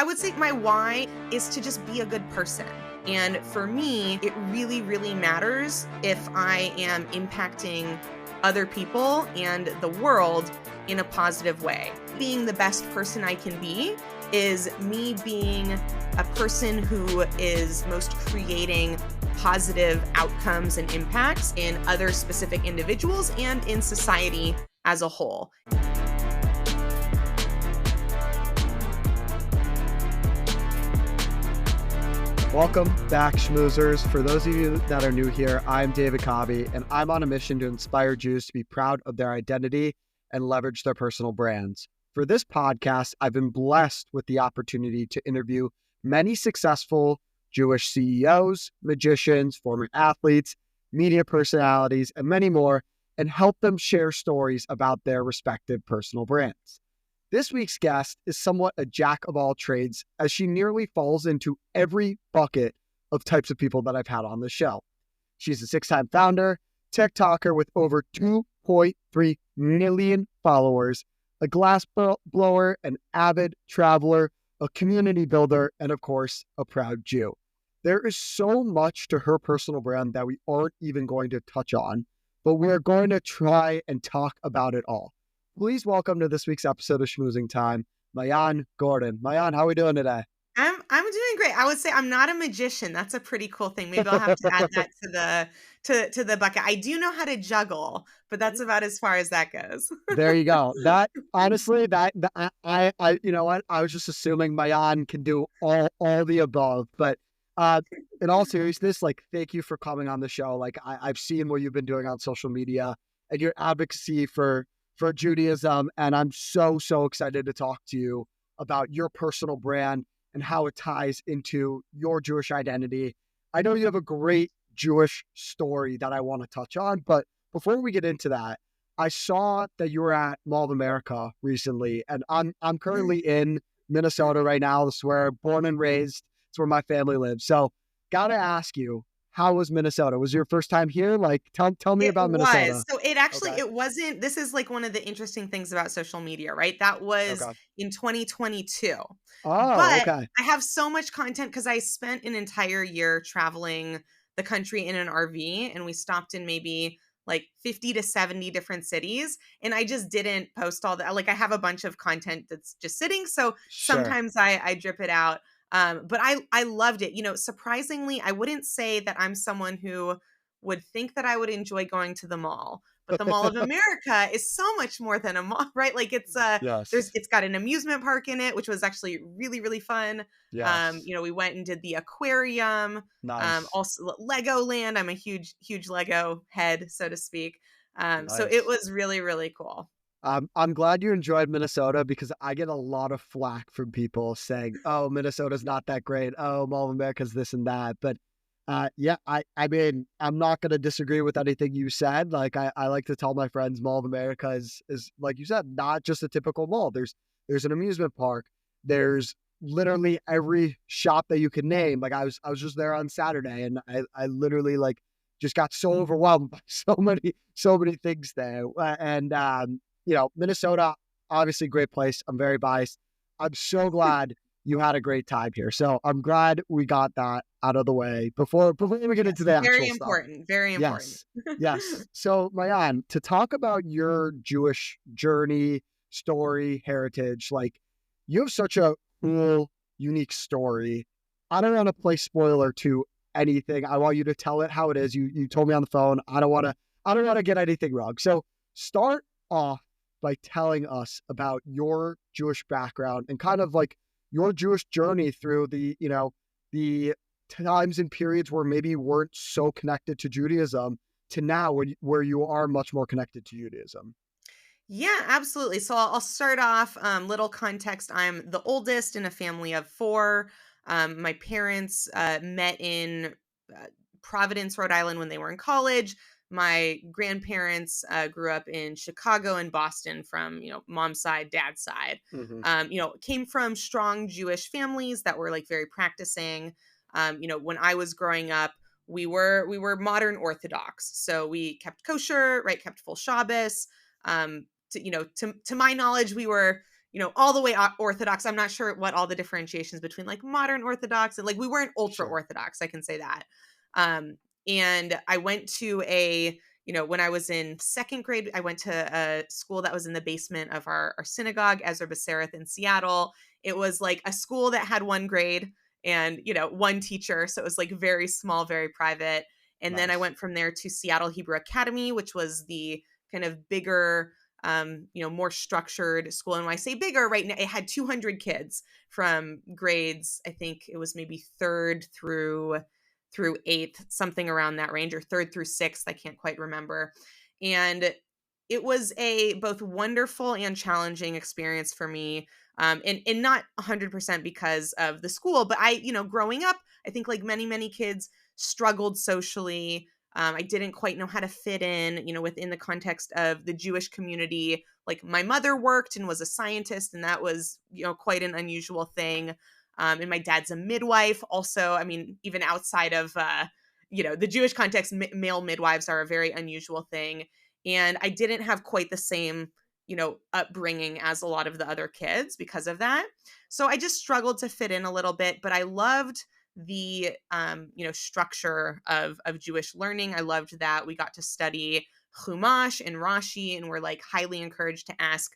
I would say my why is to just be a good person. And for me, it really, really matters if I am impacting other people and the world in a positive way. Being the best person I can be is me being a person who is most creating positive outcomes and impacts in other specific individuals and in society as a whole. Welcome back, Schmoozers. For those of you that are new here, I'm David Cobby, and I'm on a mission to inspire Jews to be proud of their identity and leverage their personal brands. For this podcast, I've been blessed with the opportunity to interview many successful Jewish CEOs, magicians, former athletes, media personalities, and many more, and help them share stories about their respective personal brands. This week's guest is somewhat a jack of all trades, as she nearly falls into every bucket of types of people that I've had on the show. She's a 6-time founder, TikToker with over 2.3 million followers, a glass blower, an avid traveler, a community builder, and of course, a proud Jew. There is so much to her personal brand that we aren't even going to touch on, but we are going to try and talk about it all. Please welcome to this week's episode of Schmoozing Time, Maayan Gordon. Maayan, how are we doing today? I'm doing great. I would say I'm not a magician. That's a pretty cool thing. Maybe I'll have to add that to the bucket. I do know how to juggle, but that's about as far as that goes. There you go. That honestly, I you know what? I was just assuming Maayan can do all the above, but in all seriousness, like, thank you for coming on the show. Like, I've seen what you've been doing on social media and your advocacy for Judaism, and I'm so excited to talk to you about your personal brand and how it ties into your Jewish identity. I know you have a great Jewish story that I want to touch on, but before we get into that, I saw that you were at Mall of America recently, and I'm currently in Minnesota right now. This is where born and raised. It's where my family lives. So, gotta ask you, how was Minnesota? Was it your first time here? Like, tell me about Minnesota. So it wasn't, this is like one of the interesting things about social media, right? That was in 2022. But Okay. I have so much content because I spent an entire year traveling the country in an RV, and we stopped in maybe like 50 to 70 different cities. And I just didn't post all that. Like, I have a bunch of content that's just sitting. So Sure. sometimes I drip it out. But I loved it. You know, surprisingly, I wouldn't say that I'm someone who would think that I would enjoy going to the mall. But the Mall of America is so much more than a mall, right? Like, it's Yes. it's got an amusement park in it, which was actually really, really fun. Yes. You know, we went and did the aquarium, Nice. also Legoland. I'm a huge Lego head, so to speak. So Nice. it was really, really cool. I'm glad you enjoyed Minnesota, because I get a lot of flack from people saying, "Oh, Minnesota's not that great. Oh, Mall of America's this and that." But yeah, I mean, I'm not going to disagree with anything you said. Like, I like to tell my friends, Mall of America is like you said, not just a typical mall. There's an amusement park. There's literally every shop that you can name. Like, I was just there on Saturday, and I literally, like, just got so overwhelmed by so many things there. And you know, Minnesota, obviously great place. I'm very biased. I'm so glad you had a great time here. So I'm glad we got that out of the way before we get into the actual Very stuff. important. Very important. Yes. So, Maayan, to talk about your Jewish journey, story, heritage, like, you have such a cool, unique story. I don't want to play spoiler to anything. I want you to tell it how it is. You told me on the phone. I don't want to get anything wrong. So start off by telling us about your Jewish background and kind of like your Jewish journey through the times and periods where maybe you weren't so connected to Judaism to now where you are much more connected to Judaism. Yeah, absolutely. So I'll start off, little context. I'm the oldest in a family of 4. My parents met in Providence, Rhode Island when they were in college. My grandparents grew up in Chicago and Boston from, you know, mom's side, dad's side. Mm-hmm. You know, came from strong Jewish families that were like very practicing. You know, when I was growing up, we were modern Orthodox, so we kept kosher, right? Kept full Shabbos. To my knowledge, we were all the way Orthodox. I'm not sure what all the differentiations between like modern Orthodox and like we weren't ultra Orthodox. I can say that. And I went to when I was in second grade, I went to a school that was in the basement of our synagogue, Ezra B'Sereth in Seattle. It was like a school that had one grade and, one teacher. So it was like very small, very private. And then I went from there to Seattle Hebrew Academy, which was the kind of bigger, more structured school. And when I say bigger, right now, it had 200 kids from grades, I think it was maybe third through eighth, something around that range, or third through sixth. I can't quite remember. And it was a both wonderful and challenging experience for me. And not 100% because of the school, but growing up, I think like many, many kids struggled socially. I didn't quite know how to fit in, within the context of the Jewish community. Like my mother worked and was a scientist, and that was, quite an unusual thing. And my dad's a midwife. Also, I mean, even outside of, the Jewish context, male midwives are a very unusual thing. And I didn't have quite the same, upbringing as a lot of the other kids because of that. So I just struggled to fit in a little bit, but I loved the, structure of Jewish learning. I loved that we got to study Chumash and Rashi, and we're like highly encouraged to ask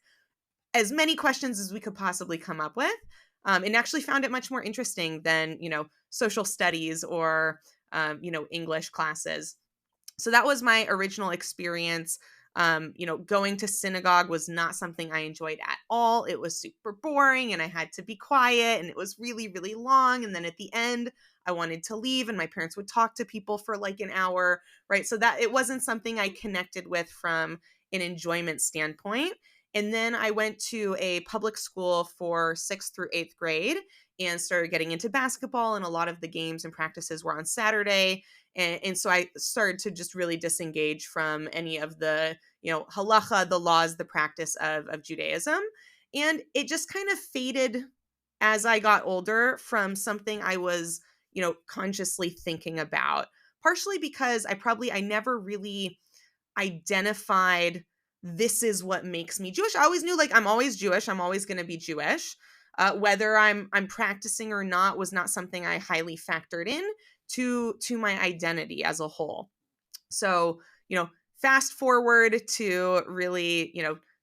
as many questions as we could possibly come up with. And actually found it much more interesting than, social studies or, English classes. So that was my original experience. Going to synagogue was not something I enjoyed at all. It was super boring and I had to be quiet and it was really, really long. And then at the end, I wanted to leave and my parents would talk to people for like an hour, right? So that it wasn't something I connected with from an enjoyment standpoint. And then I went to a public school for sixth through eighth grade and started getting into basketball, and a lot of the games and practices were on Saturday. And so I started to just really disengage from any of the, halacha, the laws, the practice of Judaism. And it just kind of faded as I got older from something I was, consciously thinking about, partially because I never really identified this is what makes me Jewish. I always knew like I'm always Jewish. I'm always going to be Jewish. Whether I'm practicing or not was not something I highly factored in to my identity as a whole. So, fast forward to really,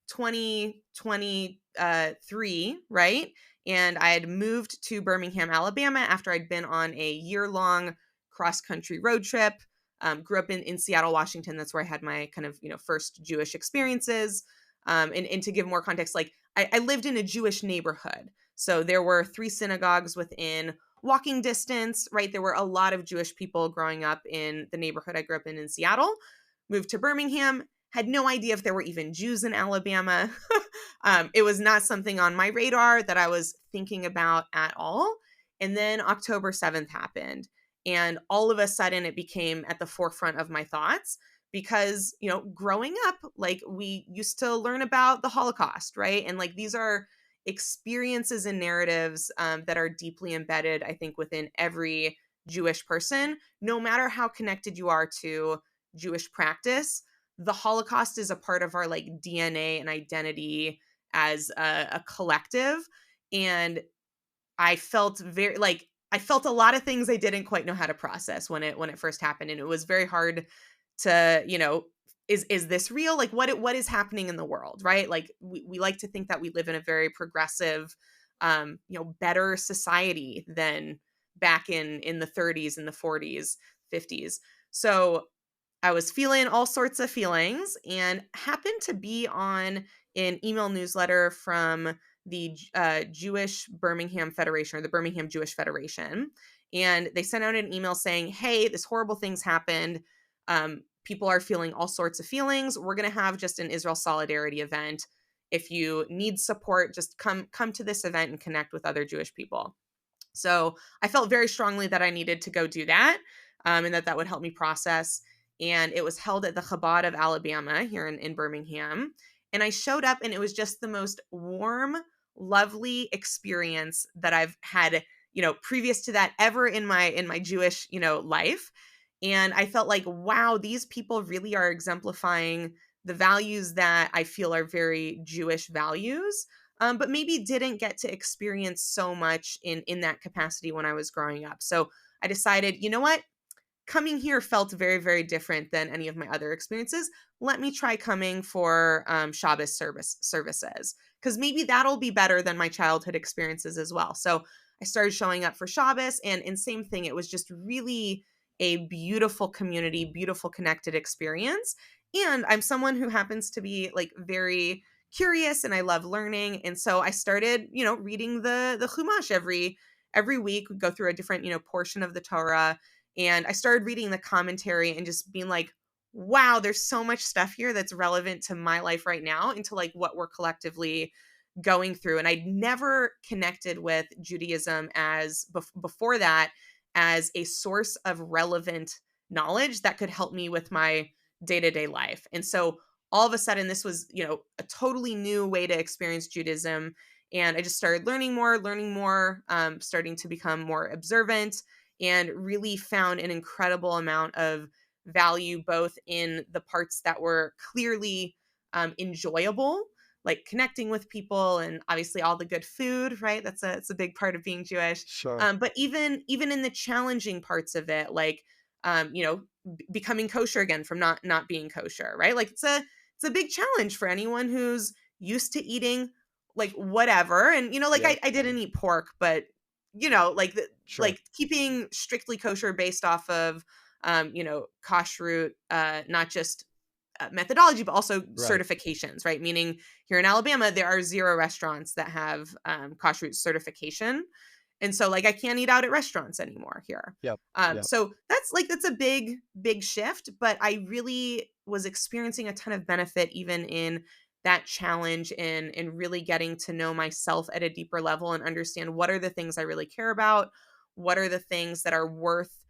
2023, right? And I had moved to Birmingham, Alabama after I'd been on a year-long cross-country road trip. Grew up in Seattle, Washington. That's where I had my kind of, first Jewish experiences. And to give more context, like I lived in a Jewish neighborhood. So there were 3 synagogues within walking distance, right? There were a lot of Jewish people growing up in the neighborhood I grew up in Seattle. Moved to Birmingham, had no idea if there were even Jews in Alabama. It was not something on my radar that I was thinking about at all. And then October 7th happened. And all of a sudden it became at the forefront of my thoughts because, growing up, like we used to learn about the Holocaust, right? And like these are experiences and narratives that are deeply embedded, I think, within every Jewish person, no matter how connected you are to Jewish practice. The Holocaust is a part of our like DNA and identity as a collective. And I felt I felt a lot of things I didn't quite know how to process when it first happened. And it was very hard to, is this real? Like what is happening in the world, right? Like we like to think that we live in a very progressive, better society than back in the 30s and the 40s, 50s. So I was feeling all sorts of feelings and happened to be on an email newsletter from the Jewish Birmingham Federation, or the Birmingham Jewish Federation. And they sent out an email saying, hey, this horrible thing's happened. People are feeling all sorts of feelings. We're going to have just an Israel Solidarity event. If you need support, just come to this event and connect with other Jewish people. So I felt very strongly that I needed to go do that, and that would help me process. And it was held at the Chabad of Alabama here in Birmingham. And I showed up and it was just the most warm, lovely experience that I've had, previous to that ever in my Jewish, life. And I felt like, wow, these people really are exemplifying the values that I feel are very Jewish values. but maybe didn't get to experience so much in that capacity when I was growing up. So I decided, you know what? Coming here felt very, very different than any of my other experiences. Let me try coming for Shabbos services, because maybe that'll be better than my childhood experiences as well. So I started showing up for Shabbos, and same thing. It was just really a beautiful community, beautiful connected experience. And I'm someone who happens to be like very curious, and I love learning. And so I started, reading the Chumash every week. We go through a different, portion of the Torah, and I started reading the commentary and just being like, wow, there's so much stuff here that's relevant to my life right now and to like what we're collectively going through. And I'd never connected with Judaism as before that as a source of relevant knowledge that could help me with my day-to-day life. And so all of a sudden this was, a totally new way to experience Judaism. And I just started learning more, starting to become more observant, and really found an incredible amount of value both in the parts that were clearly enjoyable, like connecting with people, and obviously all the good food, right? It's a big part of being Jewish. Sure. But even in the challenging parts of it, like becoming kosher again from not being kosher, right? Like it's a big challenge for anyone who's used to eating like whatever. And like Yeah. I didn't eat pork, but like Sure. like keeping strictly kosher based off of kashrut, not just methodology, but also Right. certifications, right? Meaning here in Alabama, there are 0 restaurants that have kashrut certification. And so like I can't eat out at restaurants anymore here. Yep. Yep. So that's a big shift, but I really was experiencing a ton of benefit even in that challenge, and really getting to know myself at a deeper level and understand what are the things I really care about, what are the things that are worth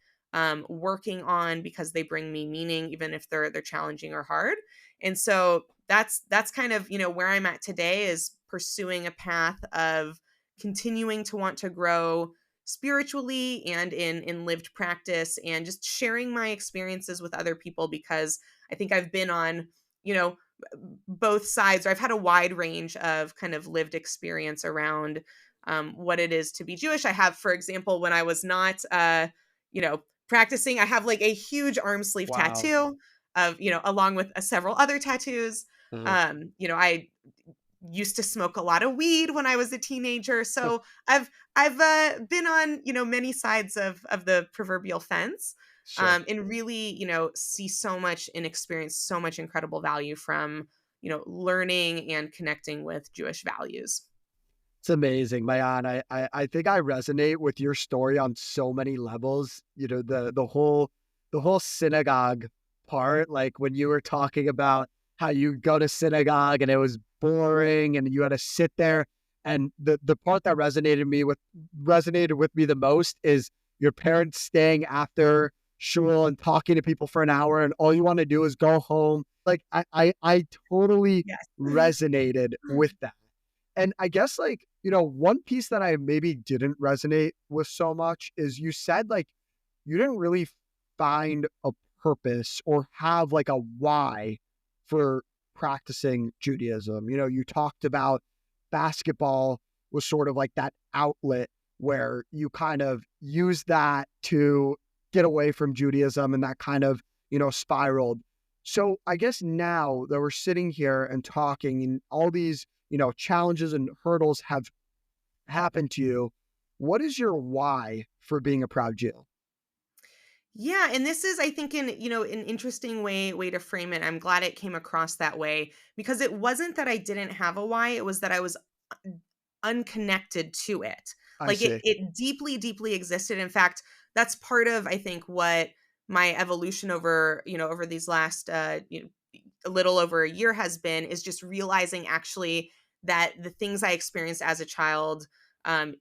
working on because they bring me meaning, even if they're challenging or hard. And so that's kind of where I'm at today, is pursuing a path of continuing to want to grow spiritually and in lived practice, and just sharing my experiences with other people, because I think I've been on you know both sides, or I've had a wide range of kind of lived experience around what it is to be Jewish. I have, for example, when I was not practicing, I have like a huge arm sleeve Wow. tattoo of along with several other tattoos. Mhm. I used to smoke a lot of weed when I was a teenager. So I've been on, many sides of the proverbial fence, Sure. and really, see so much and experience so much incredible value from, learning and connecting with Jewish values. It's amazing, Mayan. I think I resonate with your story on so many levels. The whole synagogue part, like when you were talking about how you go to synagogue and it was boring and you had to sit there. And the part that resonated with me the most is your parents staying after shul and talking to people for an hour, and all you want to do is go home. Like I totally Yes. resonated with that. And I guess, like, one piece that I maybe didn't resonate with so much is you said, like, you didn't really find a purpose or have like a why for practicing Judaism. You talked about basketball was sort of like that outlet where you kind of use that to get away from Judaism, and that kind of, spiraled. So I guess now that we're sitting here and talking, and all these challenges and hurdles have happened to you, what is your why for being a proud Jew? Yeah, and this is, I think, an interesting way to frame it. I'm glad it came across that way, because it wasn't that I didn't have a why, it was that I was unconnected to it. I Like it see. it deeply, deeply existed. In fact, that's part of, I think, what my evolution over these last a little over a year has been, is just realizing actually that the things I experienced as a child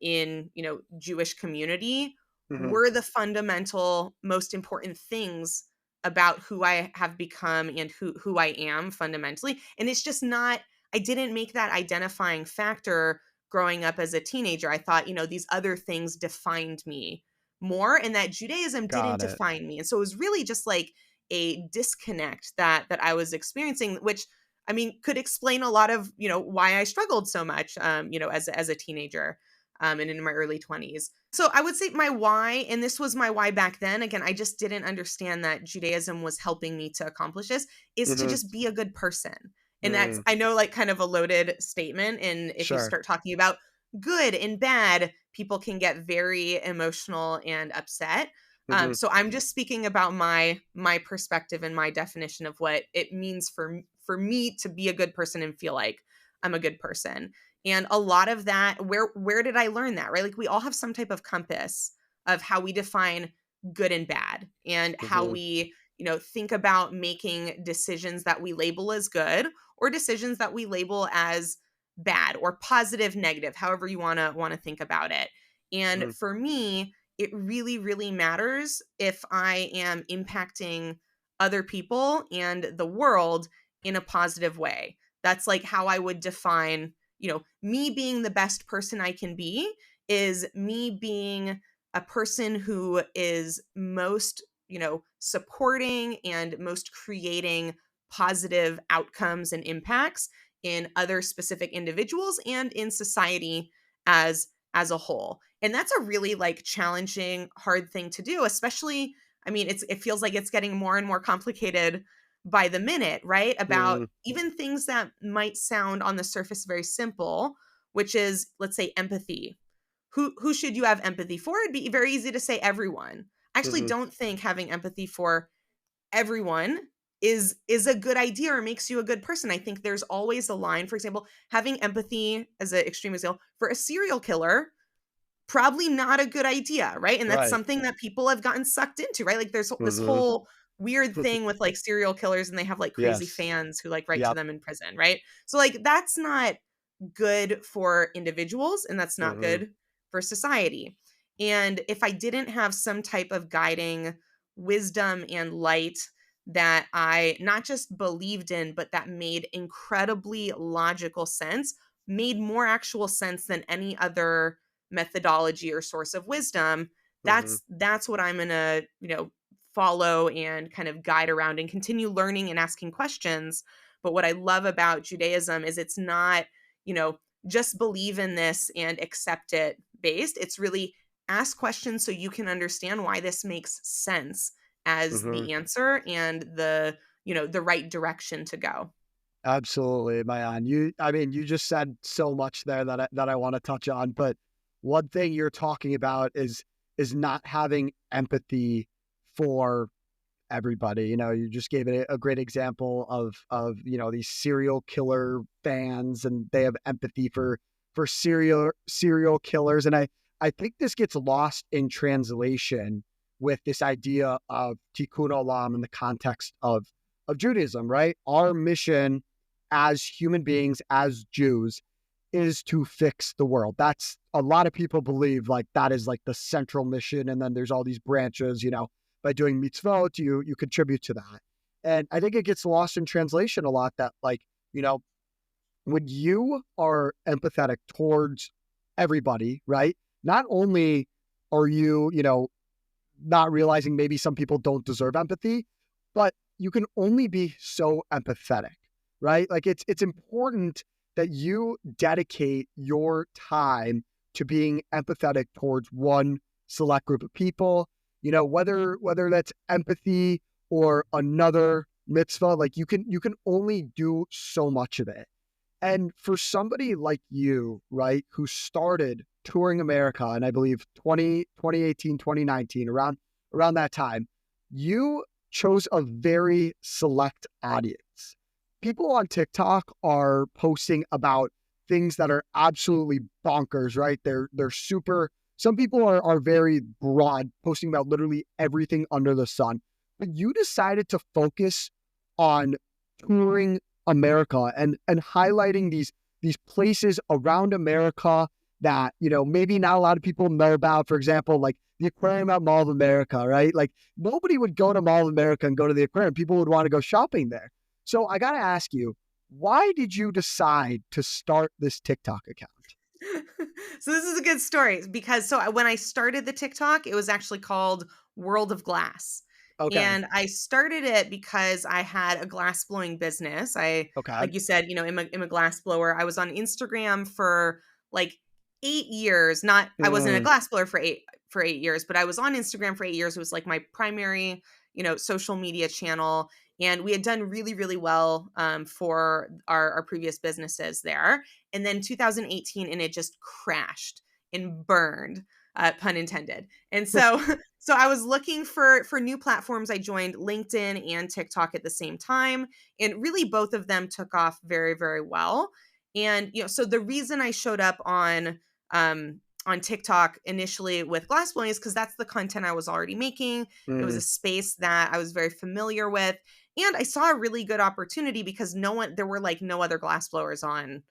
in Jewish community Hmm. were the fundamental most important things about who I have become and who I am fundamentally. And it's just not, I didn't make that identifying factor growing up as a teenager. I thought, these other things defined me more, and that Judaism didn't Got it. define me. And so it was really just like a disconnect that I was experiencing, which I mean, could explain a lot of, why I struggled so much, as a teenager, and in my early 20s. So I would say my why, and this was my why back then. Again, I just didn't understand that Judaism was helping me to accomplish this, is to Mm-hmm. just be a good person. And that's, Mm, I know, like kind of a loaded statement. And if you sure. start talking about good and bad, people can get very emotional and upset. Mm-hmm. So I'm just speaking about my perspective and my definition of what it means for me to be a good person and feel like I'm a good person. And a lot of that, where did I learn that, right? Like we all have some type of compass of how we define good and bad, and how Mm-hmm. we, think about making decisions that we label as good, or decisions that we label as bad, or positive, negative, however you want to think about it. And Mm-hmm. for me, it really, really matters if I am impacting other people and the world in a positive way. That's like how I would define, me being the best person I can be is me being a person who is most, supporting and most creating positive outcomes and impacts in other specific individuals and in society as a whole. And that's a really like challenging, hard thing to do, especially, I mean, it feels like it's getting more and more complicated by the minute, right? About Mm-hmm. even things that might sound on the surface very simple, which is, let's say, empathy. Who should you have empathy for? It'd be very easy to say everyone. I actually Mm-hmm. don't think having empathy for everyone is a good idea or makes you a good person. I think there's always a line. For example, having empathy, as an extreme example, for a serial killer, probably not a good idea, right? And that's Right. something that people have gotten sucked into, right? Like there's this Mm-hmm. whole weird thing with like serial killers, and they have like crazy Yes. fans who like write to Yep. them in prison, right? So like that's not good for individuals, and that's not Mm-hmm. good for society. And if I didn't have some type of guiding wisdom and light that I not just believed in, but that made incredibly logical sense, made more actual sense than any other methodology or source of wisdom, Mm-hmm. that's what I'm going to, follow and kind of guide around and continue learning and asking questions. But what I love about Judaism is it's not, just believe in this and accept it based. It's really ask questions so you can understand why this makes sense as Mm-hmm. the answer and the right direction to go. Absolutely, Mayan. You just said so much there that I want to touch on. But one thing you're talking about is not having empathy for everybody. You just gave it a great example of these serial killer fans, and they have empathy for serial killers. And I think this gets lost in translation with this idea of tikkun olam in the context of Judaism, right? Our mission as human beings, as Jews, is to fix the world. That's a lot of people believe like that is like the central mission. And then there's all these branches, by doing mitzvot, you contribute to that. And I think it gets lost in translation a lot that like, when you are empathetic towards everybody, right? Not only are you, not realizing maybe some people don't deserve empathy, but you can only be so empathetic, right? Like it's important that you dedicate your time to being empathetic towards one select group of people, whether that's empathy or another mitzvah, like you can only do so much of it. And for somebody like you, right, who started touring America, and I believe 2018, 2019, around that time, you chose a very select audience. People on TikTok are posting about things that are absolutely bonkers, right? They're super, some people are very broad, posting about literally everything under the sun. But you decided to focus on touring America and highlighting these places around America that, maybe not a lot of people know about. For example, like the aquarium at Mall of America, right? Like nobody would go to Mall of America and go to the aquarium. People would want to go shopping there. So I got to ask you, why did you decide to start this TikTok account? So this is a good story because when I started the TikTok, it was actually called World of Glass. Okay. And I started it because I had a glass blowing business. Okay. Like you said, I'm a glass blower. I was on Instagram for like 8 years. I wasn't a Mm, glass blower for 8 years, but I was on Instagram for 8 years. It was like my primary, social media channel. And we had done really, really well for our previous businesses there. And then 2018, and it just crashed and burned, pun intended. And so so I was looking for new platforms. I joined LinkedIn and TikTok at the same time, and really both of them took off very, very well. And so the reason I showed up on TikTok initially with glassblowing is because that's the content I was already making. It was a mm, space that I was very familiar with, and I saw a really good opportunity because there were like no other glassblowers on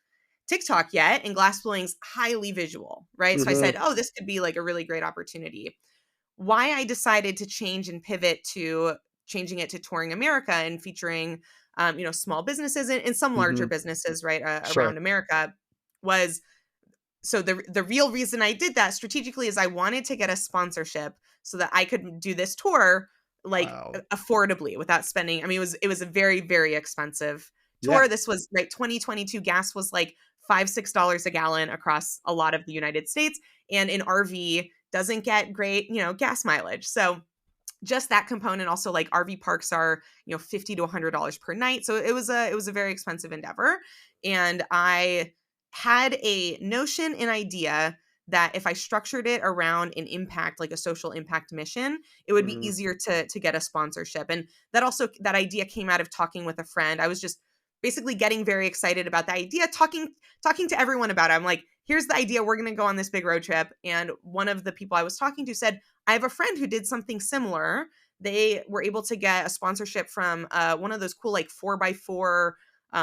TikTok yet, and glassblowing's highly visual, right? So I mm-hmm, said, oh, this could be like a really great opportunity. Why I decided to change and pivot to changing it to touring America and featuring, small businesses and some larger mm-hmm. businesses, right, Sure. around America was so the real reason I did that strategically is I wanted to get a sponsorship so that I could do this tour like Wow. affordably without spending. I mean, it was a very, very expensive Yeah. tour. This was right 2022. Gas was like $5-6 a gallon across a lot of the United States, and an RV doesn't get great, gas mileage. So just that component, also like RV parks are, $50 to $100 per night. So it was a very expensive endeavor. And I had a notion, an idea that if I structured it around an impact, like a social impact mission, it would be Mm-hmm. easier to get a sponsorship. And that idea came out of talking with a friend. I was just basically getting very excited about the idea, talking to everyone about it. I'm like, here's the idea. We're going to go on this big road trip. And one of the people I was talking to said, I have a friend who did something similar. They were able to get a sponsorship from one of those cool like 4x4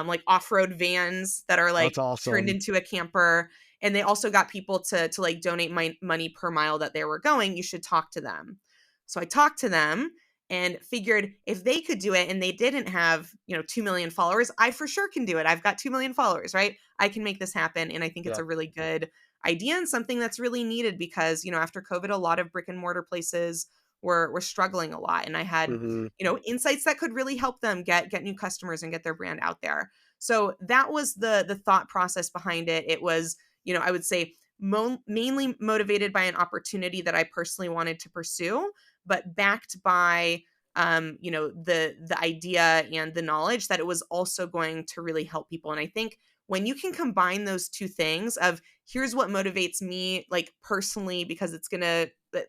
like off-road vans that are That's like turned awesome. into a camper. And they also got people to like donate money per mile that they were going. You should talk to them. So I talked to them and figured if they could do it and they didn't have 2 million followers, I for sure can do it. I've got 2 million followers, right? I can make this happen. And I think it's Yeah. a really good idea and something that's really needed because after COVID, a lot of brick and mortar places were struggling a lot, and I had Mm-hmm. insights that could really help them get new customers and get their brand out there. So that was the thought process behind it. It was I would say mainly motivated by an opportunity that I personally wanted to pursue, but backed by the idea and the knowledge that it was also going to really help people. And I think when you can combine those two things of here's what motivates me like personally because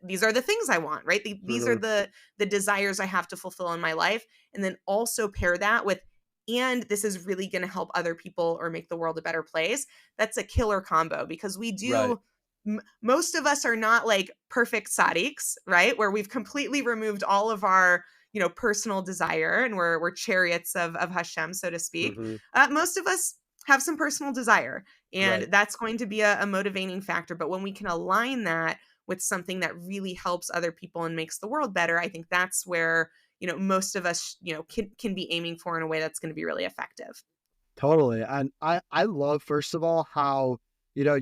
these are the things I want, right? These are Mm-hmm. the desires I have to fulfill in my life, and then also pair that with and this is really going to help other people or make the world a better place. That's a killer combo because Right. most of us are not like perfect sadiqs, right? Where we've completely removed all of our personal desire and we're chariots of Hashem, so to speak. Mm-hmm. Most of us have some personal desire, and Right. that's going to be a motivating factor. But when we can align that with something that really helps other people and makes the world better, I think that's where most of us can be aiming for in a way that's going to be really effective. Totally. And I love, first of all, how, I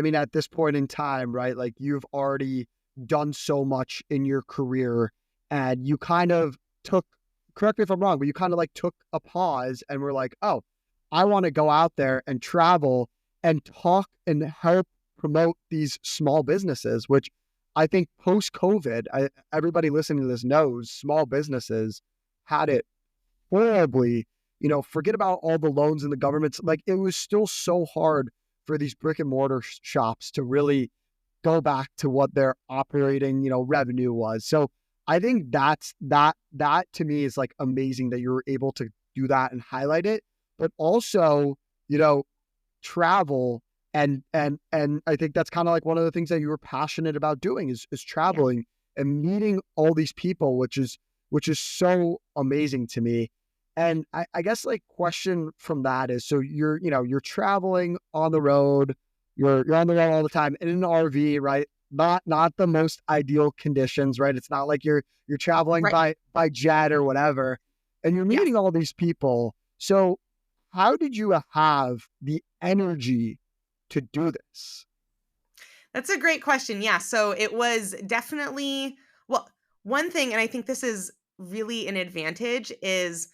mean, at this point in time, right? Like you've already done so much in your career and you kind of took, correct me if I'm wrong, but you kind of like took a pause and were like, oh, I want to go out there and travel and talk and help promote these small businesses, which I think post COVID, everybody listening to this knows small businesses had it horribly. Forget about all the loans and the governments. Like it was still so hard for these brick and mortar shops to really go back to what their operating, revenue was. So I think that to me is like amazing that you're able to do that and highlight it, but also, you know, travel and I think that's kind of like one of the things that you were passionate about doing is Yeah. traveling and meeting all these people, which is so amazing to me. And I guess like question from that is, so you're traveling on the road, you're on the road all the time in an RV, right? Not the most ideal conditions, right? It's not like you're traveling Right. by jet or whatever, and you're Yes. meeting all these people. So how did you have the energy to do this? That's a great question. Yeah. So it was definitely, well, one thing, and I think this is really an advantage, is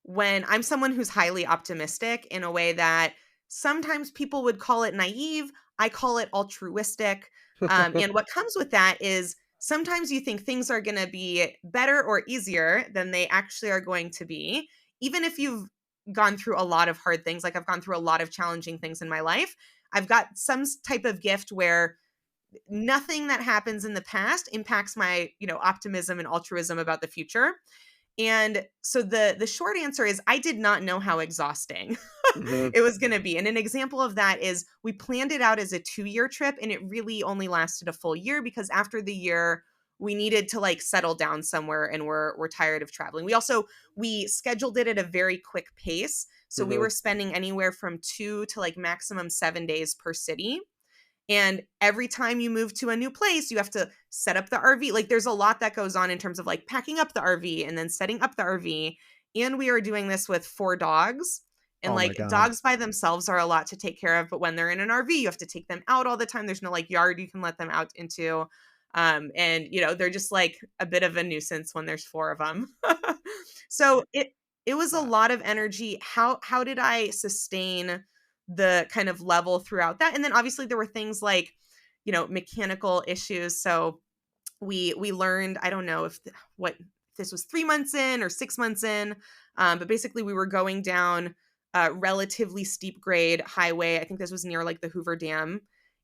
when I'm someone who's highly optimistic in a way that sometimes people would call it naive, I call it altruistic. And what comes with that is sometimes you think things are going to be better or easier than they actually are going to be, even if you've gone through a lot of hard things. Like I've gone through a lot of challenging things in my life. I've got some type of gift where nothing that happens in the past impacts my, optimism and altruism about the future. And so the short answer is I did not know how exhausting Mhm. it was going to be. And an example of that is we planned it out as a 2-year trip, and it really only lasted a full year because after the year we needed to like settle down somewhere, and we're tired of traveling. We scheduled it at a very quick pace. So we Mhm. were spending anywhere from 2 to like maximum 7 days per city. And every time you move to a new place, you have to set up the RV. Like there's a lot that goes on in terms of like packing up the RV and then setting up the RV. And we are doing this with 4 dogs. And Oh my like God. dogs by themselves are a lot to take care of, but when they're in an RV, you have to take them out all the time. There's no like yard you can let them out into. And they're just like a bit of a nuisance when there's 4 of them. So it was a Wow. lot of energy. How did I sustain the kind of level throughout that? And then obviously there were things like, mechanical issues. So we learned, I don't know what if this was 3 months in or 6 months in, but basically we were going down a relatively steep grade highway. I think this was near like the Hoover Dam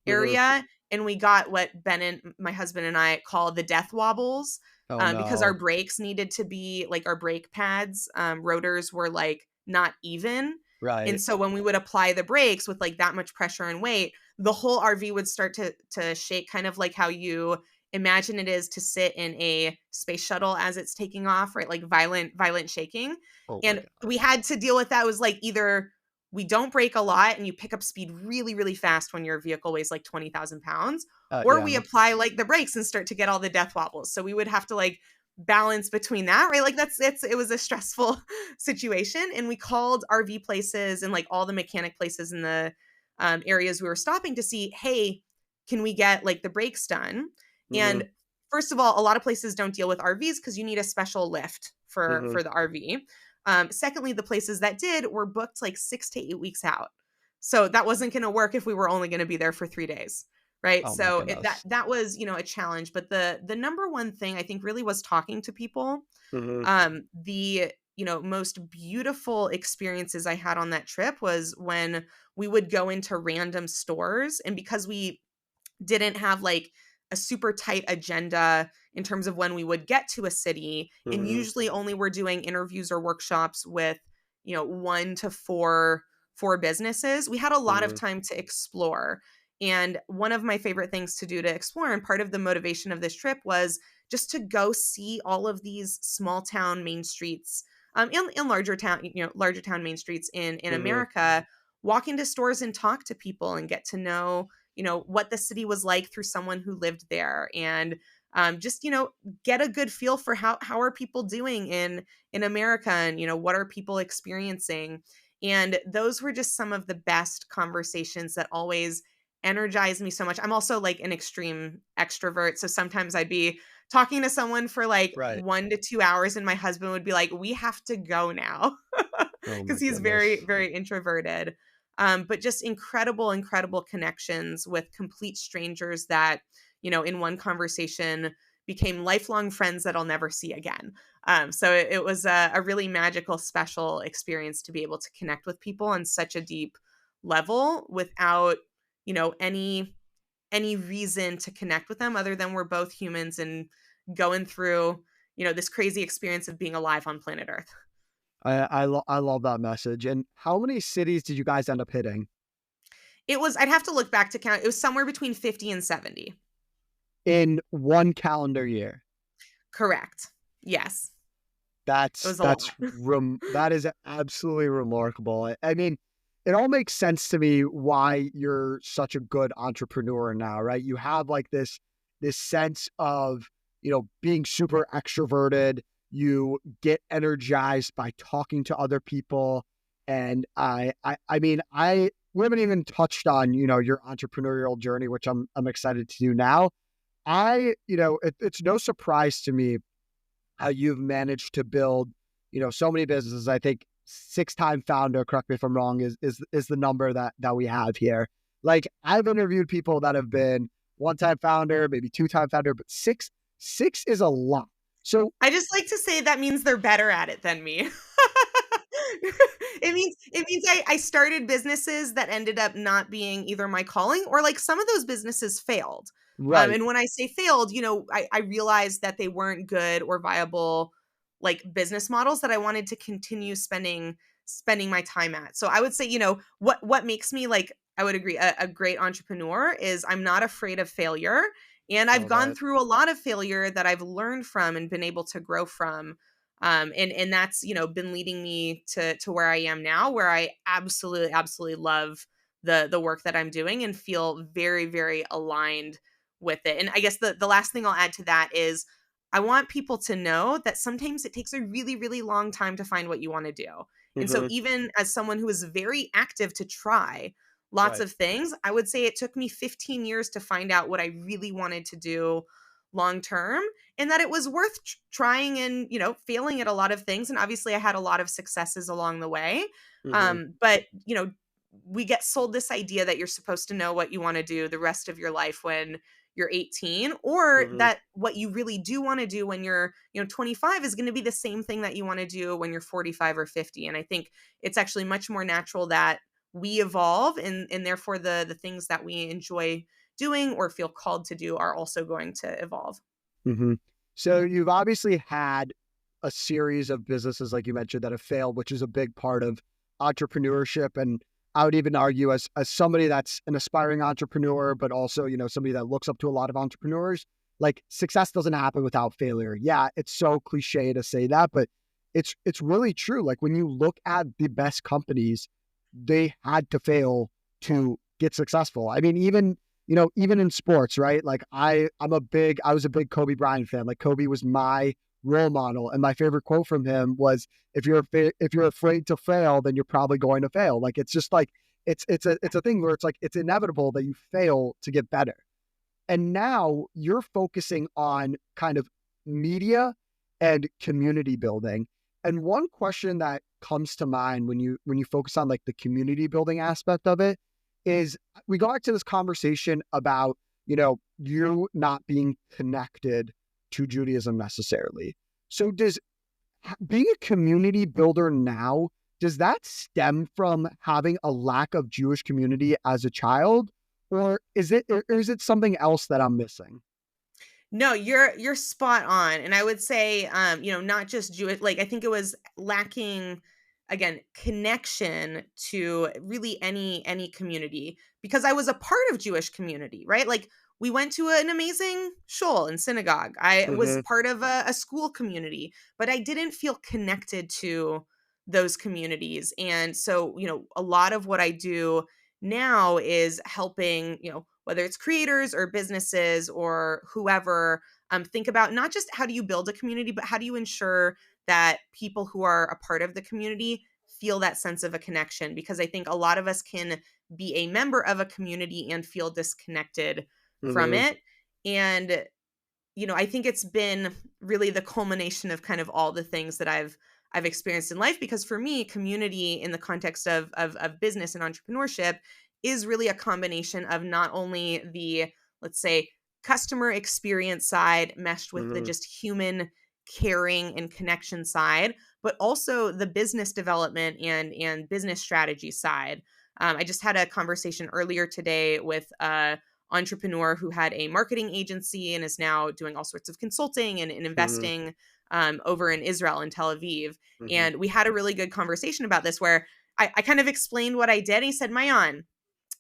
Mhm. area, and we got what Ben and my husband and I call the death wobbles, Oh because our no. brakes needed to be like our brake pads, rotors were like not even. And Right. so when we would apply the brakes with like that much pressure and weight, the whole RV would start to shake, kind of like how you imagine it is to sit in a space shuttle as it's taking off, right? Like violent shaking. Oh my And God. we had to deal with that. It was like either we don't brake a lot and you pick up speed really, really fast when your vehicle weighs like 20,000 pounds, or we Yeah. apply like the brakes and start to get all the death wobbles. So we would have to like balance between that, right? Like it was a stressful situation. And we called RV places and like all the mechanic places in the areas we were stopping to see, hey, can we get like the brakes done? Mhm. And first of all, a lot of places don't deal with RVs because you need a special lift for Mhm. the RV. Secondly, the places that did were booked like 6 to 8 weeks out, so that wasn't going to work if we were only going to be there for 3 days, right? Oh my So goodness. that was a challenge. But the number one thing I think really was talking to people. Mhm. The most beautiful experiences I had on that trip was when we would go into random stores, and because we didn't have like a super tight agenda in terms of when we would get to a city, and Mhm. usually only we're doing interviews or workshops with 1 to 4 businesses, we had a lot of Mhm. time to explore. And one of my favorite things to do to explore, and part of the motivation of this trip, was just to go see all of these small town main streets, in larger town main streets in Mhm. America, walk into stores and talk to people and get to know what the city was like through someone who lived there. And just get a good feel for how are people doing in America, and what are people experiencing. And those were just some of the best conversations that always energized me so much. I'm also like an extreme extrovert, so sometimes I'd be talking to someone for like Right. 1 to 2 hours, and my husband would be like, we have to go now, Oh my because he's very, goodness. very introverted. But just incredible, incredible connections with complete strangers that, in one conversation became lifelong friends that I'll never see again. So it was a really magical, special experience to be able to connect with people on such a deep level without, any reason to connect with them other than we're both humans and going through, this crazy experience of being alive on planet Earth. I love that message. And how many cities did you guys end up hitting I'd have to look back to count. It was somewhere between 50 and 70. in one calendar year? Correct. Yes. It That's was a lot. that is absolutely remarkable. I mean, it all makes sense to me why you're such a good entrepreneur now, right? You have like this sense of, being super extroverted. You get energized by talking to other people. And I mean, we haven't even touched on, your entrepreneurial journey, which I'm excited to do now. it's no surprise to me how you've managed to build, so many businesses. I think 6-time founder, correct me if I'm wrong, is the number that we have here. Like, I've interviewed people that have been 1-time founder, maybe 2-time founder, but six is a lot. So I just like to say that means they're better at it than me. It means I started businesses that ended up not being either my calling, or like some of those businesses failed. right. And when I say failed, I realized that they weren't good or viable like business models that I wanted to continue spending my time at. So I would say, what makes me, like, I would agree, a great entrepreneur is I'm not afraid of failure. And I've Love gone it. through a lot of failure that I've learned from and been able to grow from. And that's, been leading me to where I am now, where I absolutely, absolutely love the work that I'm doing and feel very, very aligned with it. And I guess the last thing I'll add to that is I want people to know that sometimes it takes a really, really long time to find what you want to do. And so Hmm. even as someone who is very active to try lots Right. of things, I would say it took me 15 years to find out what I really wanted to do long term, and that it was worth trying and, failing at a lot of things. And obviously I had a lot of successes along the way. Hmm. But we get sold this idea that you're supposed to know what you want to do the rest of your life when you're 18, or Hmm. that what you really do want to do when you're 25 is going to be the same thing that you want to do when you're 45 or 50. And I think it's actually much more natural that we evolve, and therefore the things that we enjoy doing or feel called to do are also going to evolve. Hmm. So you've obviously had a series of businesses, like you mentioned, that have failed, which is a big part of entrepreneurship. And I would even argue, as somebody that's an aspiring entrepreneur, but also, somebody that looks up to a lot of entrepreneurs, like, success doesn't happen without failure. Yeah, it's so cliche to say that, but it's really true. Like, when you look at the best companies, they had to fail to get successful. I mean, even in sports, right? Like, I was a big Kobe Bryant fan. Like, Kobe was my role model, and my favorite quote from him was, if you're afraid to fail, then you're probably going to fail. Like, it's just like, it's a thing where it's like, it's inevitable that you fail to get better. And now you're focusing on kind of media and community building. And one question that comes to mind when you focus on, like, the community building aspect of it is, we go back to this conversation about, you not being connected to Judaism necessarily. So does being a community builder now, does that stem from having a lack of Jewish community as a child? Or is it something else that I'm missing? No, you're spot on. And I would say, not just Jewish, like I think it was lacking, again, connection to really any community, because I was a part of Jewish community, right? Like, we went to an amazing shul and synagogue. I was Hmm. part of a school community, but I didn't feel connected to those communities. And so, a lot of what I do now is helping, whether it's creators or businesses or whoever, think about not just how do you build a community, but how do you ensure that people who are a part of the community feel that sense of a connection? Because I think a lot of us can be a member of a community and feel disconnected from Hmm. it. And I think it's been really the culmination of kind of all the things that I've experienced in life. Because for me, community in the context of business and entrepreneurship is really a combination of not only the, let's say, customer experience side meshed with the Hmm. just human caring and connection side, but also the business development and business strategy side. I just had a conversation earlier today with entrepreneur who had a marketing agency and is now doing all sorts of consulting and Hmm. investing over in Israel and Tel Aviv. Hmm. And we had a really good conversation about this, where I kind of explained what I did. And he said, Maayan,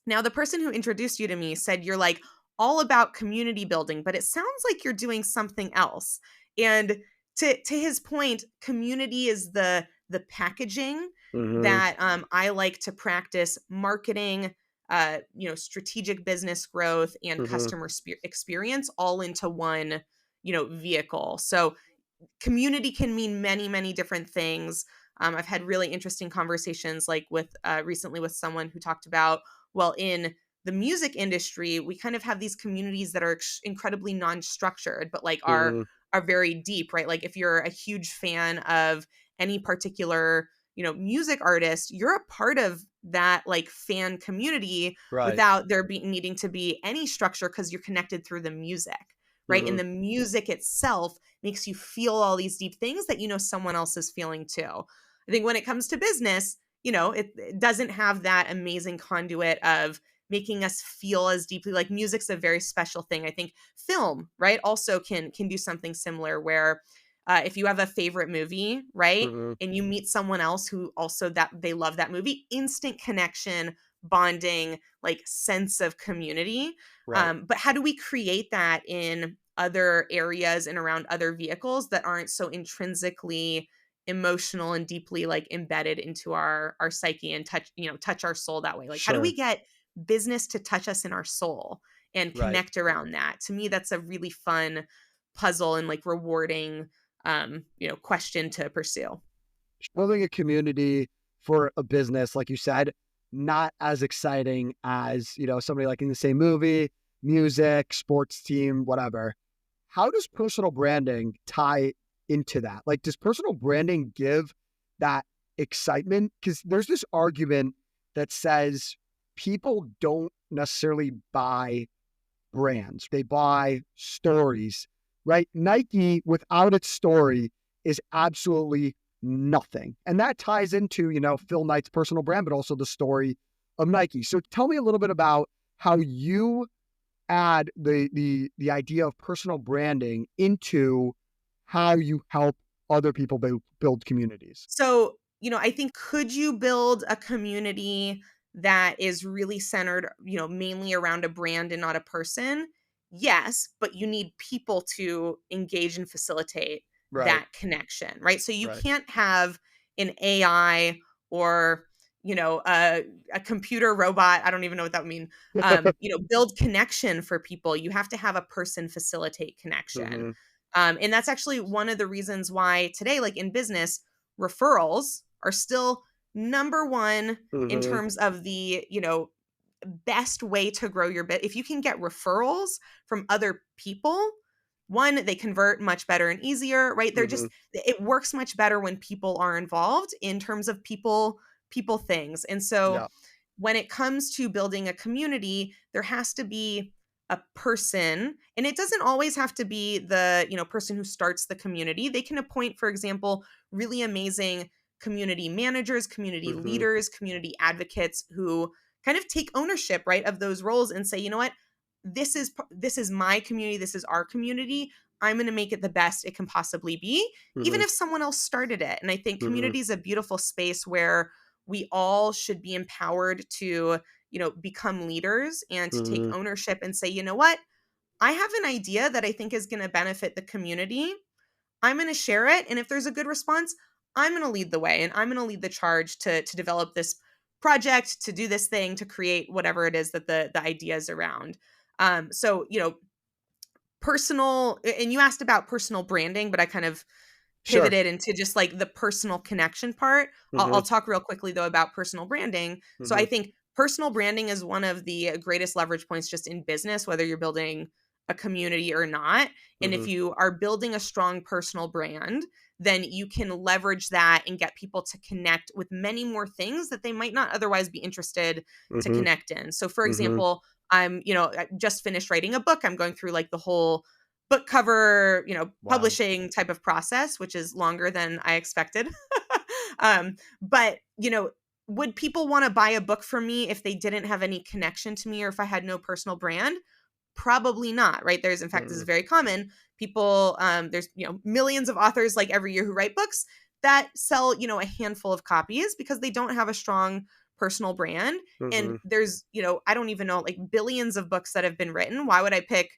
now the person who introduced you to me said you're like all about community building, but it sounds like you're doing something else. And to his point, community is the packaging Hmm. that I like to practice marketing, strategic business growth and Hmm. customer experience all into one, vehicle. So community can mean many, many different things. I've had really interesting conversations, like with recently with someone who talked about, well, in the music industry, we kind of have these communities that are incredibly non-structured, but like Mm-hmm. are very deep, right? Like if you're a huge fan of any particular, music artist, you're a part of that like fan community Right. without there needing to be any structure because you're connected through the music, right? Mm-hmm. And the music itself makes you feel all these deep things that someone else is feeling too. I think when it comes to business, it doesn't have that amazing conduit of making us feel as deeply. Like music's a very special thing. I think film, right, also can do something similar where if you have a favorite movie, right, Mm-hmm. and you meet someone else who also that they love that movie, instant connection, bonding, like sense of community. Right. But how do we create that in other areas and around other vehicles that aren't so intrinsically emotional and deeply like embedded into our psyche and touch our soul that way? Like how do we Sure. get business to touch us in our soul and Right. connect around that? To me, that's a really fun puzzle and like rewarding question to pursue. Building a community for a business, like you said, not as exciting as, somebody like in the same movie, music, sports team, whatever. How does personal branding tie into that? Like, does personal branding give that excitement? Because there's this argument that says people don't necessarily buy brands, they buy stories, right? Nike, without its story, is absolutely nothing. And that ties into, Phil Knight's personal brand, but also the story of Nike. So tell me a little bit about how you add the idea of personal branding into how you help other people build communities. So, I think could you build a community that is really centered, mainly around a brand and not a person? Yes, but you need people to engage and facilitate Right. that connection, right? So you Right. can't have an AI or, a computer robot. I don't even know what that would mean. Build connection for people. You have to have a person facilitate connection. Mm-hmm. And that's actually one of the reasons why today, like in business, referrals are still number one in Mm-hmm. terms of the, best way to grow your bit. If you can get referrals from other people, one, they convert much better and easier, right? Mm-hmm. It works much better when people are involved in terms of people things. And so Yeah. when it comes to building a community, there has to be a person, and it doesn't always have to be the, person who starts the community. They can appoint, for example, really amazing community managers, community Mm-hmm. leaders, community advocates who kind of take ownership, right, of those roles and say, you know what, this is my community, this is our community. I'm going to make it the best it can possibly be, even Mm-hmm. if someone else started it. And I think Mm-hmm. community is a beautiful space where we all should be empowered to, become leaders and to take Mm-hmm. ownership and say, you know what, I have an idea that I think is going to benefit the community. I'm going to share it. And if there's a good response, I'm going to lead the way and I'm going to lead the charge to develop this project, to do this thing, to create whatever it is that the idea is around. So, personal, and you asked about personal branding, but I kind of Sure. pivoted into just like the personal connection part. Mm-hmm. I'll talk real quickly though about personal branding. So Mm-hmm. I think personal branding is one of the greatest leverage points just in business, whether you're building a community or not. And Mm-hmm. if you are building a strong personal brand, then you can leverage that and get people to connect with many more things that they might not otherwise be interested to Mm-hmm. connect in. So for Mm-hmm. example, I just finished writing a book. I'm going through like the whole book cover, Wow. publishing type of process, which is longer than I expected. But, would people want to buy a book from me if they didn't have any connection to me or if I had no personal brand? Probably not, right? There's, in fact, this Mm-hmm. is very common. People, there's, millions of authors like every year who write books that sell, a handful of copies because they don't have a strong personal brand. And Mm-hmm. there's, I don't even know, like billions of books that have been written. Why would I pick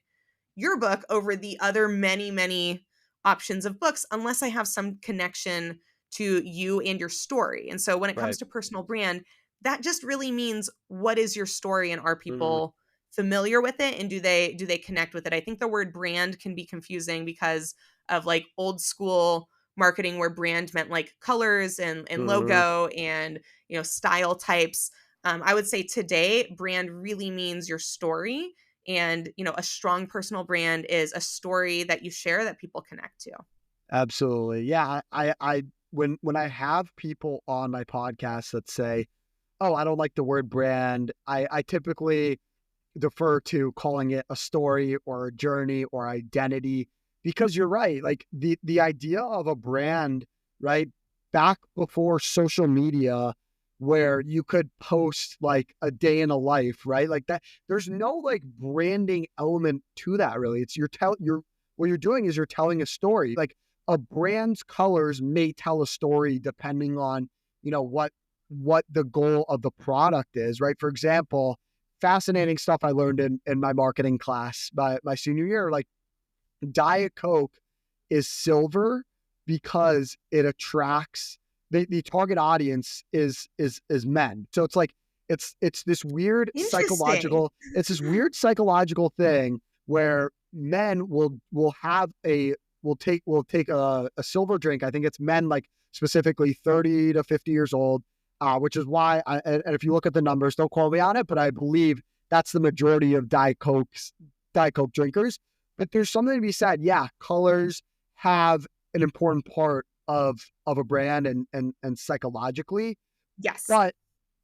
your book over the other many, many options of books unless I have some connection to you and your story? And so when it comes Right. to personal brand, that just really means what is your story and are Mm-hmm. people familiar with it and do they connect with it? I think the word brand can be confusing because of like old school marketing where brand meant like colors and Mm-hmm. logo and style types. I would say today, brand really means your story. And, a strong personal brand is a story that you share that people connect to. Absolutely. Yeah. When I have people on my podcast that say, oh, I don't like the word brand, I typically defer to calling it a story or a journey or identity, because you're right. Like the idea of a brand, right? Back before social media, where you could post like a day in a life, right? Like that, there's no like branding element to that really. It's what you're doing is you're telling a story. Like a brand's colors may tell a story depending on, what the goal of the product is, right? For example, fascinating stuff I learned in my marketing class my senior year. Like Diet Coke is silver because it attracts the target audience is men. So it's like it's this weird Interesting. psychological thing where men will take a silver drink. I think it's men like specifically 30 to 50 years old, which is why and if you look at the numbers, don't quote me on it, but I believe that's the majority of Diet Coke drinkers. But there's something to be said. Yeah, colors have an important part of a brand and psychologically. Yes.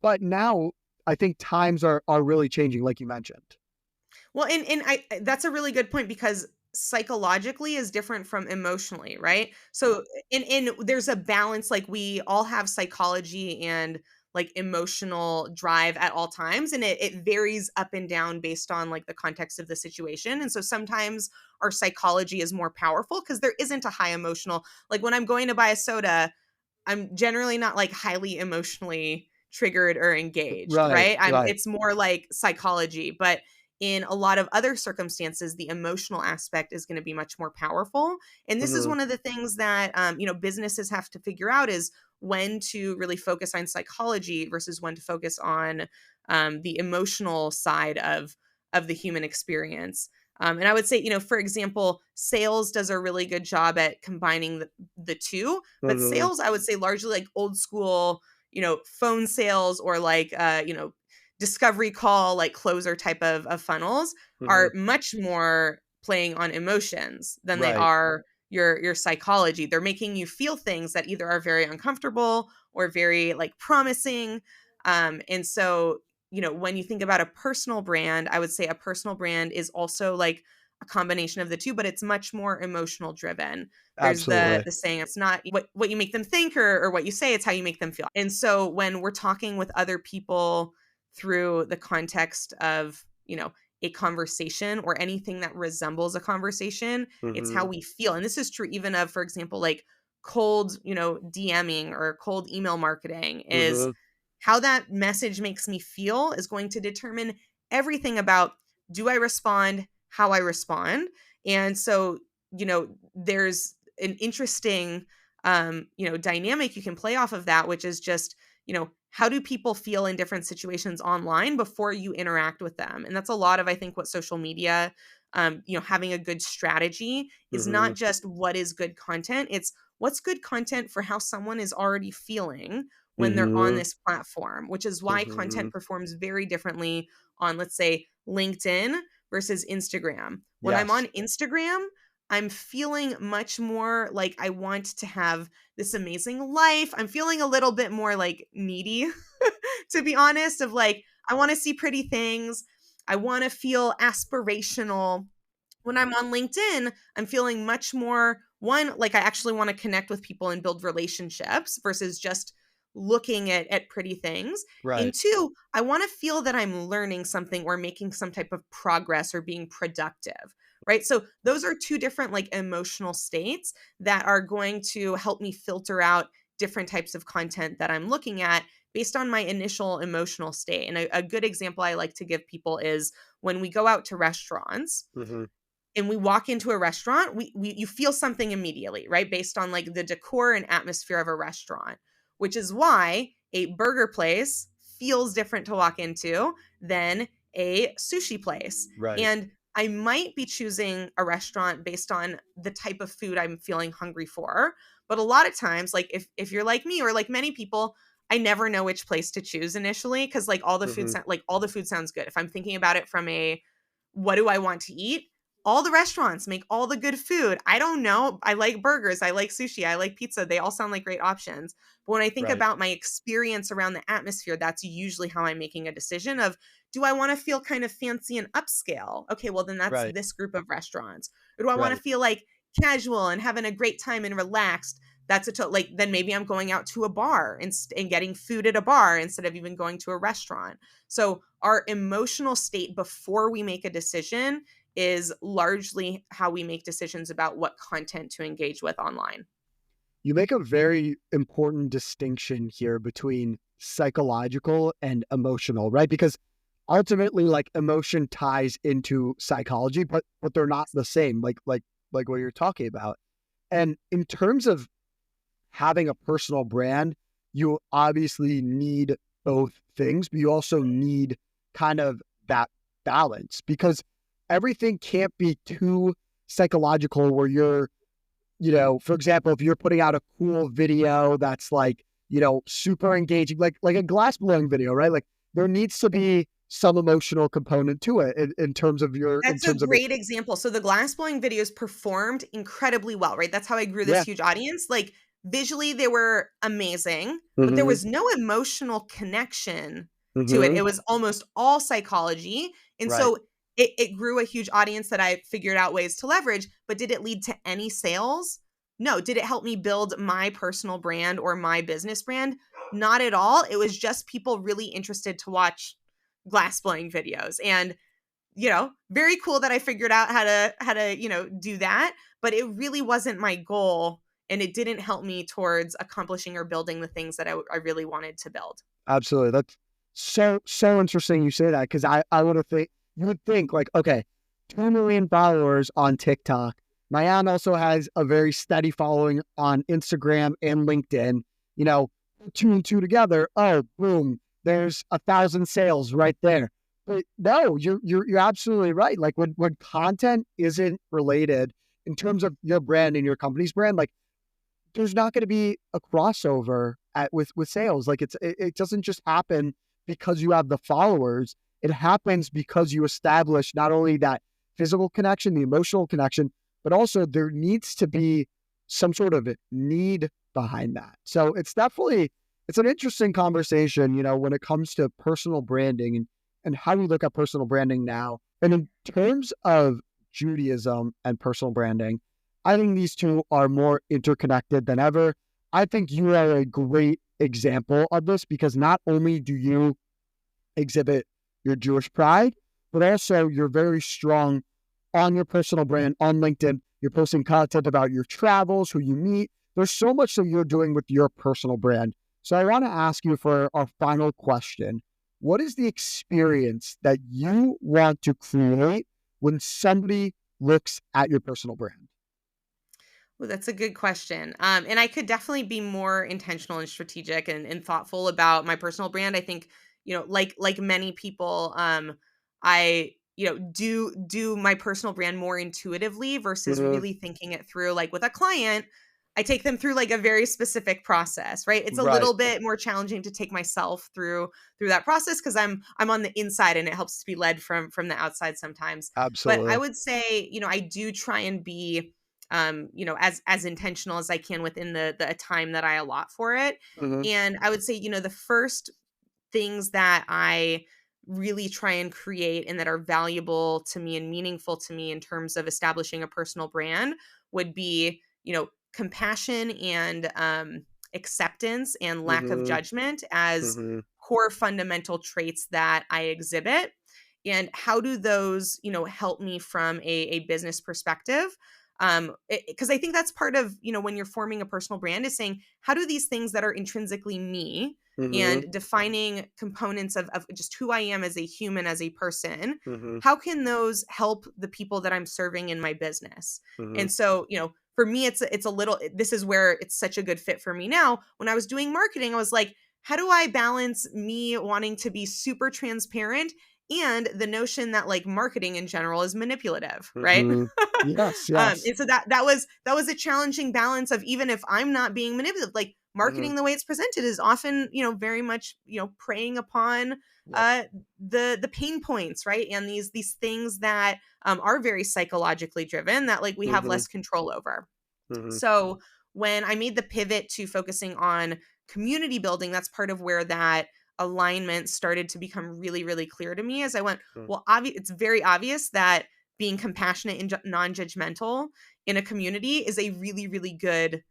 But now I think times are really changing, like you mentioned. Well, and that's a really good point, because psychologically is different from emotionally, right? So in there's a balance. Like, we all have psychology and like emotional drive at all times, and it varies up and down based on like the context of the situation. And so sometimes our psychology is more powerful because there isn't a high emotional, like when I'm going to buy a soda, I'm generally not like highly emotionally triggered or engaged, Right, right? right. It's more like psychology. But in a lot of other circumstances, the emotional aspect is going to be much more powerful. And this is Mhm, one of the things that businesses have to figure out, is when to really focus on psychology versus when to focus on the emotional side of the human experience. And I would say, for example, sales does a really good job at combining the two. But mhm, sales, I would say, largely like old school, phone sales, or like discovery call, like closer type of funnels, mhm. are much more playing on emotions than they Right. are your psychology. They're making you feel things that either are very uncomfortable or very like promising. And so, when you think about a personal brand, I would say a personal brand is also like a combination of the two, but it's much more emotional driven. There's the Absolutely. the saying, it's not what you make them think, or what you say, it's how you make them feel. And so when we're talking with other people through the context of, a conversation or anything that resembles a conversation, it's how Mhm, we feel. And this is true even of, for example, like cold, DMing or cold email marketing, is mhm, how that message makes me feel is going to determine everything about, do I respond, how I respond. And so, there's an interesting dynamic you can play off of that, which is just, how do people feel in different situations online before you interact with them? And that's a lot of, I think, what social media, having a good strategy is mhm, not just what is good content, it's what's good content for how someone is already feeling when they're on mhm, this platform, which is why mhm. content performs very differently on, let's say, LinkedIn versus Instagram. When I'm Yes. on Instagram, I'm feeling much more like I want to have this amazing life. I'm feeling a little bit more like needy, to be honest, of like, I want to see pretty things. I want to feel aspirational. When I'm on LinkedIn, I'm feeling much more, one, like I actually want to connect with people and build relationships versus just looking at pretty things. Right. And two, I want to feel that I'm learning something or making some type of progress or being productive. Right. So those are two different like emotional states that are going to help me filter out different types of content that I'm looking at based on my initial emotional state. And a good example I like to give people is when we go out to restaurants Mhm. and we walk into a restaurant, we you feel something immediately, right? Based on like the decor and atmosphere of a restaurant, which is why a burger place feels different to walk into than a sushi place. Right. And I might be choosing a restaurant based on the type of food I'm feeling hungry for. But a lot of times, like if you're like me or like many people, I never know which place to choose initially, because like all the food all the food sounds good. If I'm thinking about it from a what do I want to eat? All the restaurants make all the good food. I don't know. I like burgers. I like sushi. I like pizza. They all sound like great options. But when I think Right. about my experience around the atmosphere, that's usually how I'm making a decision of, do I want to feel kind of fancy and upscale? Okay, well, then that's Right. this group of restaurants. Or do I want to Right. feel like casual and having a great time and relaxed? That's like, then maybe I'm going out to a bar and getting food at a bar instead of even going to a restaurant. So our emotional state before we make a decision is largely how we make decisions about what content to engage with online. You make a very important distinction here between psychological and emotional, right? Because ultimately, like, emotion ties into psychology, but they're not the same, like what you're talking about. And in terms of having a personal brand, you obviously need both things, but you also need kind of that balance, because everything can't be too psychological where you're, for example, if you're putting out a cool video that's like, super engaging, like a glass blowing video, right? Like, there needs to be some emotional component to it in terms of That's a great example. So the glass blowing videos performed incredibly well, right? That's how I grew this yeah. huge audience. Like visually, they were amazing, but there Mm-hmm. was no emotional connection to it. Mm-hmm. It was almost all psychology. And Right. so it grew a huge audience that I figured out ways to leverage. But did it lead to any sales? No. Did it help me build my personal brand or my business brand? Not at all. It was just people really interested to watch glass blowing videos. And very cool that I figured out how to, do that, but it really wasn't my goal and it didn't help me towards accomplishing or building the things that I really wanted to build. Absolutely. That's so interesting you say that, because I would have you would think like, okay, 2 million followers on TikTok. Maayan also has a very steady following on Instagram and LinkedIn. 2 and 2 together. Oh, boom. There's 1,000 sales right there. But no, you're absolutely right. Like when content isn't related in terms of your brand and your company's brand, like, there's not going to be a crossover with sales. Like it doesn't just happen because you have the followers. It happens because you establish not only that physical connection, the emotional connection, but also there needs to be some sort of need behind that. So it's an interesting conversation, when it comes to personal branding and how we look at personal branding now. And in terms of Judaism and personal branding, I think these two are more interconnected than ever. I think you are a great example of this, because not only do you exhibit your Jewish pride, but also you're very strong on your personal brand on LinkedIn. You're posting content about your travels, who you meet. There's so much that you're doing with your personal brand. So I want to ask you for our final question. What is the experience that you want to create when somebody looks at your personal brand? Well, that's a good question. And I could definitely be more intentional and strategic and thoughtful about my personal brand. I think, like many people, I, do my personal brand more intuitively versus Mm-hmm. really thinking it through. Like with a client, I take them through like a very specific process, right? It's a Right. little bit more challenging to take myself through that process because I'm on the inside and it helps to be led from the outside sometimes. But I Absolutely. would say, I do try and be as intentional as I can within the time that I allot for it. Mm-hmm. And I would say, the first things that I really try and create and that are valuable to me and meaningful to me in terms of establishing a personal brand would be, compassion and acceptance and lack of Mm-hmm. judgment as Mm-hmm. core fundamental traits that I exhibit. And how do those, help me from a business perspective? Because I think that's part of, when you're forming a personal brand is saying, how do these things that are intrinsically me Mm-hmm. and defining components of just who I am as a human, as a person, Mm-hmm. how can those help the people that I'm serving in my business? Mm-hmm. And so, for me, it's a little, this is where it's such a good fit for me now. When I was doing marketing, I was like, how do I balance me wanting to be super transparent and the notion that like marketing in general is manipulative, right? Mm-hmm. Yes, yes. And so that was a challenging balance of, even if I'm not being manipulative, like marketing the way it's presented is often, very much, preying upon the pain points, right? And these things that are very psychologically driven that like we have less control over. So when I made the pivot to focusing on community building, that's part of where that alignment started to become really, really clear to me as I went, well, it's very obvious that being compassionate and non-judgmental in a community is a really, really good,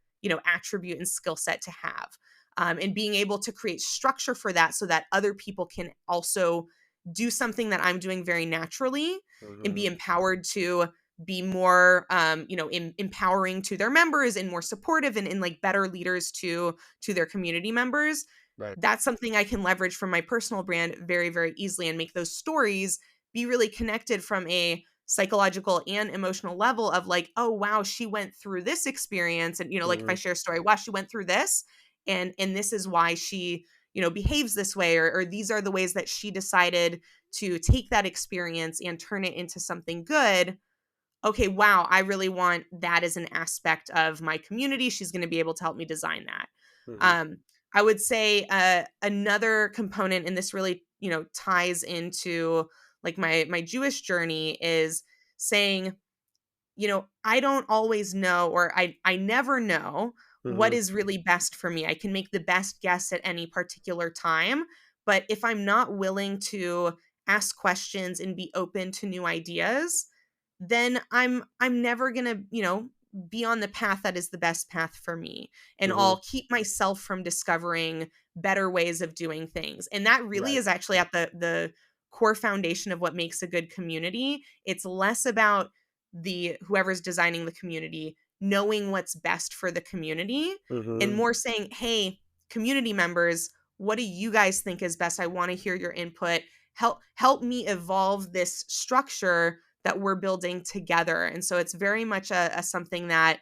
attribute and skill set to have. And being able to create structure for that so that other people can also do something that I'm doing very naturally and be empowered to be more, empowering to their members and more supportive and like better leaders to their community members. Right. That's something I can leverage from my personal brand very, very easily and make those stories be really connected from a psychological and emotional level of like, oh, wow, she went through this experience. And, like if I share a story, wow, she went through this and this is why she, behaves this way, or these are the ways that she decided to take that experience and turn it into something good. Okay, wow, I really want that as an aspect of my community. She's going to be able to help me design that. I would say another component, and this really, ties into like my Jewish journey, is saying, I don't always know, or I never know what is really best for me. I can make the best guess at any particular time, but if I'm not willing to ask questions and be open to new ideas, then I'm never going to, be on the path that is the best path for me. And I'll keep myself from discovering better ways of doing things. And that really is actually at the core foundation of what makes a good community. It's less about whoever's designing the community knowing what's best for the community and more saying, hey, community members, what do you guys think is best? I want to hear your input. Help me evolve this structure that we're building together. And so it's very much a something that,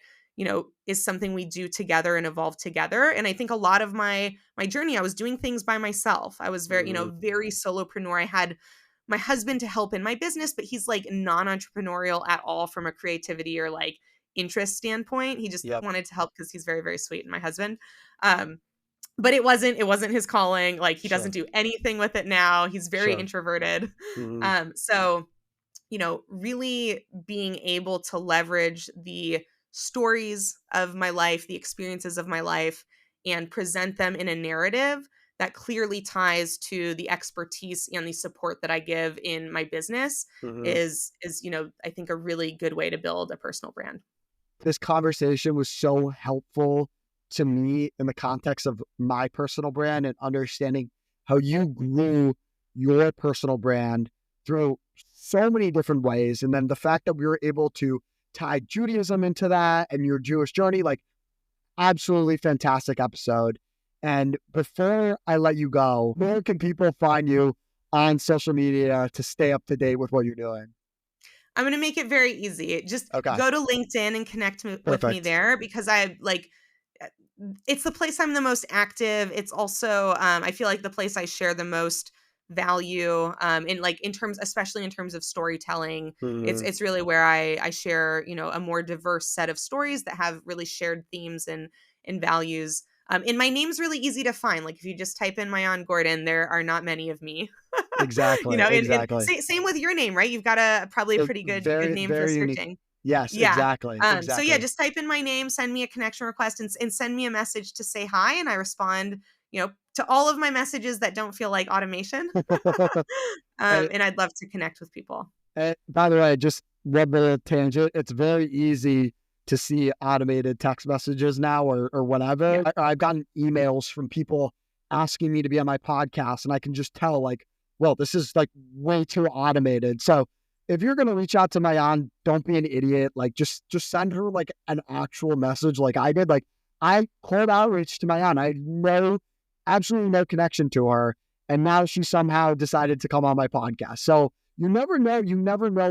is something we do together and evolve together. And I think a lot of my journey, I was doing things by myself. I was very, very solopreneur. I had my husband to help in my business, but he's like non-entrepreneurial at all from a creativity or like interest standpoint. He just wanted to help because he's very, very sweet, and my husband. But it wasn't his calling. Like he doesn't do anything with it now. He's very introverted. So, really being able to leverage the stories of my life, the experiences of my life, and present them in a narrative that clearly ties to the expertise and the support that I give in my business is, I think a really good way to build a personal brand. This conversation was so helpful to me in the context of my personal brand and understanding how you grew your personal brand through so many different ways. And then the fact that we were able to tie Judaism into that and your Jewish journey, like absolutely fantastic episode. And before I let you go, where can people find you on social media to stay up to date with what you're doing? I'm going to make it very easy. Just go to LinkedIn and connect with me there, because it's the place I'm the most active. It's also, I feel like the place I share the most value, especially in terms of storytelling. It's really where I share, a more diverse set of stories that have really shared themes and values. And my name's really easy to find. Like if you just type in Maayan Gordon, there are not many of me. Exactly. Exactly. Same with your name, right? You've got probably a pretty good name for searching. Unique. Yes, exactly. So yeah, just type in my name, send me a connection request, and send me a message to say hi, and I respond, to all of my messages that don't feel like automation. And I'd love to connect with people. By the way, just one little tangent. It's very easy to see automated text messages now or whatever. Yeah. I've gotten emails from people asking me to be on my podcast, and I can just tell like, well, this is like way too automated. So if you're going to reach out to Maayan, don't be an idiot. Like just send her like an actual message like I did. Like I cold outreach to Maayan. I had absolutely no connection to her. And now she somehow decided to come on my podcast. So you never know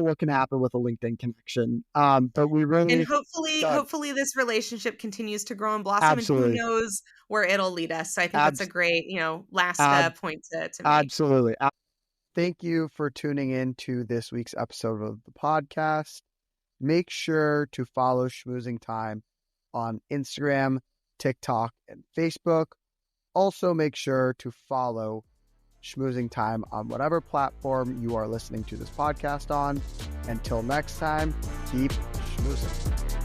what can happen with a LinkedIn connection. But we really, and hopefully this relationship continues to grow and blossom. Absolutely. And who knows where it'll lead us. So I think that's a great, last point to make. Absolutely. Thank you for tuning in to this week's episode of the podcast. Make sure to follow Schmoozing Time on Instagram, TikTok, and Facebook. Also, make sure to follow Schmoozing Time on whatever platform you are listening to this podcast on. Until next time, keep schmoozing.